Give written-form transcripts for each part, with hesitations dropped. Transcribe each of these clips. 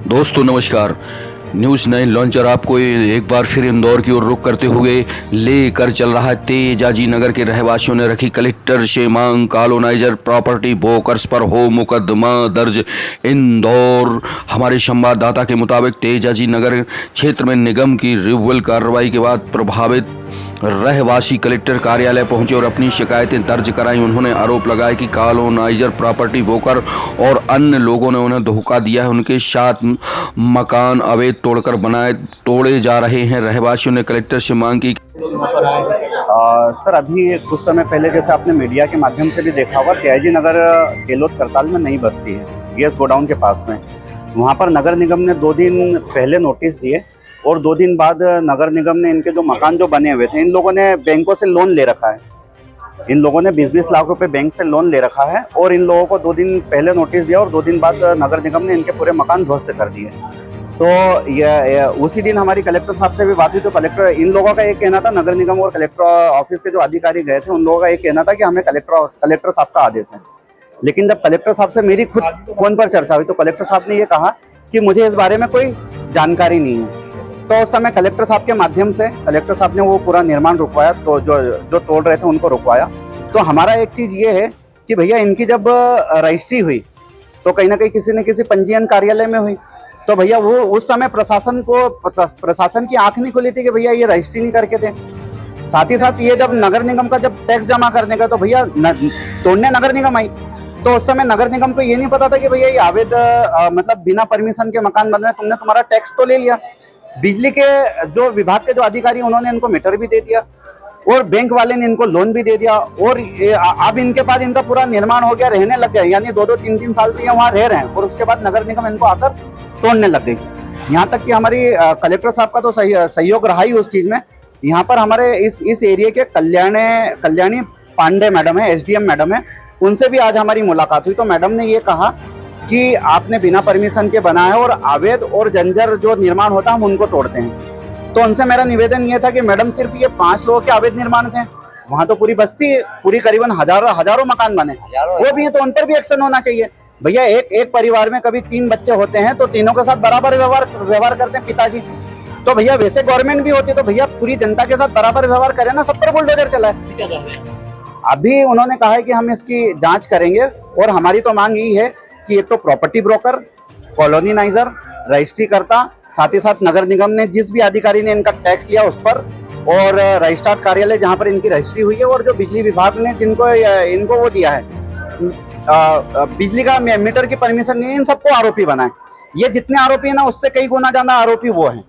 दोस्तों नमस्कार। News 9 launcher आपको एक बार फिर इंदौर की ओर रुख करते हुए लेकर चल रहा है। तेजाजी नगर के रहवासियों ने रखी कलेक्टर से मांग, कॉलोनाइजर प्रॉपर्टी ब्रोकर्स पर हो मुकदमा दर्ज। इंदौर हमारे संवाददाता के मुताबिक तेजाजी नगर क्षेत्र में निगम की रिव्यूअल कार्रवाई के बाद प्रभावित रहवासी कलेक्टर कार्यालय पहुंचे और अपनी शिकायतें दर्ज कराई। उन्होंने आरोप लगाया कि कॉलोनाइजर प्रॉपर्टी ब्रोकर और अन्य लोगों ने उन्हें धोखा दिया है। उनके साथ मकान अवैध तोड़कर तोड़े जा रहे हैं। रहवासियों ने कलेक्टर से मांग की। सर, अभी कुछ समय पहले जैसे आपने मीडिया के माध्यम से भी देखा होगा, तेजाजी नगर केलोद करताल में नई बस्ती है, गैस गोडाउन के पास में। वहाँ पर नगर निगम ने 2 दिन पहले नोटिस दिए और 2 दिन बाद नगर निगम ने इनके जो मकान जो बने हुए थे, इन लोगों ने बैंकों से लोन ले रखा है। इन लोगों ने 20-20 लाख रुपए बैंक से लोन ले रखा है और इन लोगों को 2 दिन पहले नोटिस दिया और 2 दिन बाद नगर निगम ने इनके पूरे मकान ध्वस्त कर दिए। तो ये उसी दिन हमारी कलेक्टर साहब से भी बात हुई। तो कलेक्टर, इन लोगों का एक कहना था, नगर निगम और कलेक्टर ऑफिस के जो अधिकारी गए थे, उन लोगों का एक कहना था कि हमें कलेक्टर साहब का आदेश है। लेकिन जब कलेक्टर साहब से मेरी खुद फोन पर चर्चा हुई तो कलेक्टर साहब ने ये कहा कि मुझे इस बारे में कोई जानकारी नहीं है। तो उस समय कलेक्टर साहब के माध्यम से कलेक्टर साहब ने वो पूरा निर्माण रुकवाया, तो जो तोड़ रहे थे उनको रुकवाया। तो हमारा एक चीज़ ये है कि भैया, इनकी जब रजिस्ट्री हुई तो कहीं ना कहीं किसी न किसी पंजीयन कार्यालय में हुई। तो भैया वो उस समय प्रशासन की आंख नहीं खुली थी कि भैया ये रजिस्ट्री नहीं करके थे। साथ ही साथ ये जब नगर निगम का जब टैक्स जमा करने का, तो भैया तोड़ने नगर निगम आई। तो उस समय नगर निगम को ये नहीं पता था कि भैया ये अवैध मतलब बिना परमिशन के मकान बन रहे हैं। तुमने तुम्हारा टैक्स तो ले लिया। बिजली के जो विभाग के जो अधिकारी, उन्होंने इनको मीटर भी दे दिया और बैंक वाले ने इनको लोन भी दे दिया और अब इनके बाद इनका पूरा निर्माण हो गया, रहने लग गए। यानी 2-2, 3-3 साल से ये वहाँ रह रहे हैं और उसके बाद नगर निगम इनको आकर तोड़ने लग गई। यहाँ तक कि हमारी कलेक्टर साहब का तो सहयोग रहा ही उस चीज़ में। यहाँ पर हमारे इस एरिया के कल्याणी पांडे मैडम है, SDM मैडम है, उनसे भी आज हमारी मुलाकात हुई। तो मैडम ने ये कहा कि आपने बिना परमिशन के बनाया है और अवैध और जंजर जो निर्माण होता है हम उनको तोड़ते हैं। तो उनसे मेरा निवेदन ये था कि मैडम, सिर्फ ये 5 लोगों के अवैध निर्माण थे, वहाँ तो पूरी बस्ती पूरी करीबन हजारों मकान बने, वो भी है, तो उन पर भी एक्शन होना चाहिए। भैया एक परिवार में कभी 3 बच्चे होते हैं तो तीनों के साथ बराबर व्यवहार करते हैं पिताजी। तो भैया वैसे गवर्नमेंट भी होती तो भैया पूरी जनता के साथ बराबर व्यवहार करें ना, सब पर बुलडोजर चलाए। अभी उन्होंने कहा है कि हम इसकी जांच करेंगे और हमारी तो मांग यही है कि एक तो प्रॉपर्टी ब्रोकर, कॉलोनाइजर, रजिस्ट्री करता, साथ ही साथ नगर निगम ने जिस भी अधिकारी ने इनका टैक्स लिया उस पर, और रजिस्ट्रार कार्यालय जहां पर इनकी रजिस्ट्री हुई है, और जो बिजली विभाग ने जिनको इनको वो दिया है बिजली का मीटर की परमिशन नहीं, इन सबको आरोपी बनाए। ये जितने आरोपी है ना, उससे कई गुना ज्यादा आरोपी वो है।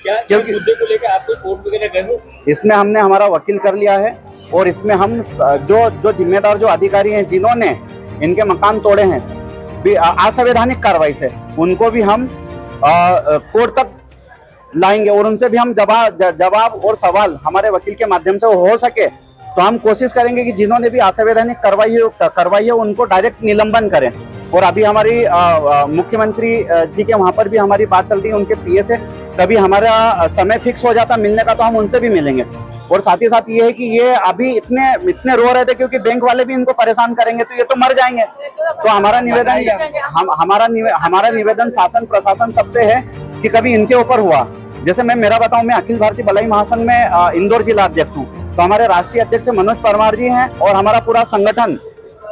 क्योंकि मुद्दे को लेकर आप कोर्ट वगैरह गए हो? इसमें हमने हमारा वकील कर लिया है और इसमें हम जो जिम्मेदार जो अधिकारी हैं जिन्होंने इनके मकान तोड़े हैं असंवैधानिक कार्रवाई से, उनको भी हम कोर्ट तक लाएंगे और उनसे भी हम जवाब और सवाल हमारे वकील के माध्यम से हो सके तो हम कोशिश करेंगे कि जिन्होंने भी असंवैधानिक करवाई है उनको डायरेक्ट निलंबन करें। और अभी हमारी मुख्यमंत्री जी के वहाँ पर भी हमारी बात चल रही है, उनके PA से कभी हमारा समय फिक्स हो जाता मिलने का तो हम उनसे भी मिलेंगे। और साथ ही साथ ये है कि ये अभी इतने रो रहे थे क्योंकि बैंक वाले भी इनको परेशान करेंगे तो ये तो मर जाएंगे। तो हमारा निवेदन शासन प्रशासन सबसे है कि कभी इनके ऊपर हुआ, जैसे मेरा बताऊं, मैं अखिल भारतीय भलाई महासंघ में इंदौर जिला अध्यक्ष हूँ। तो हमारे राष्ट्रीय अध्यक्ष मनोज परमार जी हैं और हमारा पूरा संगठन,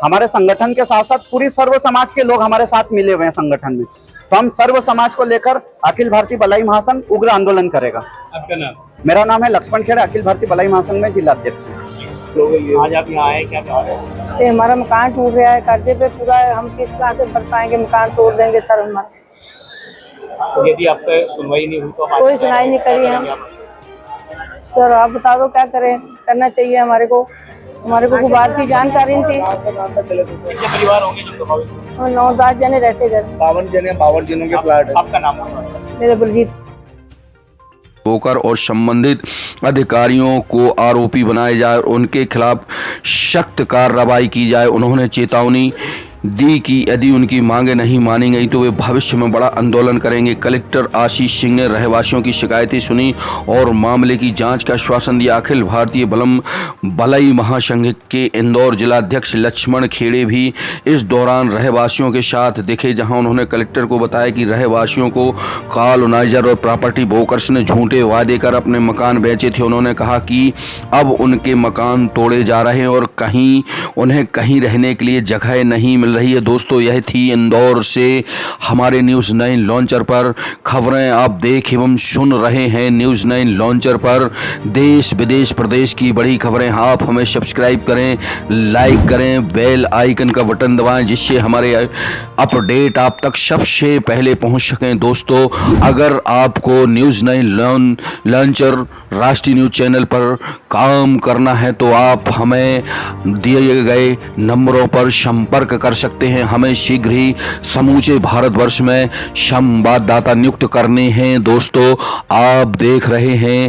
हमारे संगठन के साथ साथ पूरी सर्व समाज के लोग हमारे साथ मिले हुए हैं संगठन में। तो हम सर्व समाज को लेकर अखिल भारतीय भलाई महासंघ उग्र आंदोलन करेगा। आपका नाम? मेरा नाम है लक्ष्मण खेड़े, अखिल भारतीय भलाई महासंघ में जिला अध्यक्ष हूँ। आज आप यहाँ आए, क्या कह रहे हैं? हमारा मकान टूट गया है, कर्जे पे पूरा है, हम किस कहाँ से भर पाएंगे? मकान तोड़ देंगे सर हमारा। तो यदि आपका सुनवाई नहीं हुई तो कोई सुनवाई नहीं करी हम। सर आप बता दो क्या करें, करना चाहिए हमारे को कोई बात की जानकारी नहीं थी। कितने परिवार होंगे जो प्रभावित? 9-10 जने रहते घर। 52 जनों के प्लाट है। आपका नाम? मेरा बलजीत। होकर और संबंधित अधिकारियों को आरोपी बनाया जाए और उनके खिलाफ सख्त कार्रवाई की जाए। उन्होंने चेतावनी दी कि यदि उनकी मांगें नहीं मानी गई तो वे भविष्य में बड़ा आंदोलन करेंगे। कलेक्टर आशीष सिंह ने रहवासियों की शिकायतें सुनी और मामले की जांच का आश्वासन दिया। अखिल भारतीय भलाई महासंघ के इंदौर जिलाध्यक्ष लक्ष्मण खेड़े भी इस दौरान रहवासियों के साथ दिखे, जहां उन्होंने कलेक्टर को बताया कि रहवासियों को कॉलोनाइजर और प्रॉपर्टी ब्रोकर्स ने झूठे वादे कर अपने मकान बेचे थे। उन्होंने कहा कि अब उनके मकान तोड़े जा रहे हैं और उन्हें कहीं रहने के लिए जगह नहीं मिल रही है। दोस्तों, यह थी इंदौर से हमारे न्यूज़ 9 लॉन्चर पर खबरें आप देख एवं सुन रहे हैं। न्यूज़ 9 लॉन्चर पर देश विदेश प्रदेश की बड़ी खबरें। आप हमें सब्सक्राइब करें, लाइक करें, बेल आइकन का बटन दबाएं, जिससे हमारे अपडेट आप तक सबसे पहले पहुंच सकें। दोस्तों, अगर आपको न्यूज़ 9 लॉन्चर राष्ट्रीय न्यूज़ चैनल पर काम करना है तो आप हमें दिए गए नंबरों पर संपर्क कर सकते हैं। हमें शीघ्र ही समूचे भारतवर्ष में संवाददाता नियुक्त करने हैं। दोस्तों, आप देख रहे हैं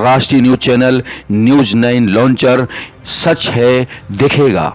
राष्ट्रीय न्यूज़ चैनल न्यूज़ 9 लॉन्चर। सच है दिखेगा।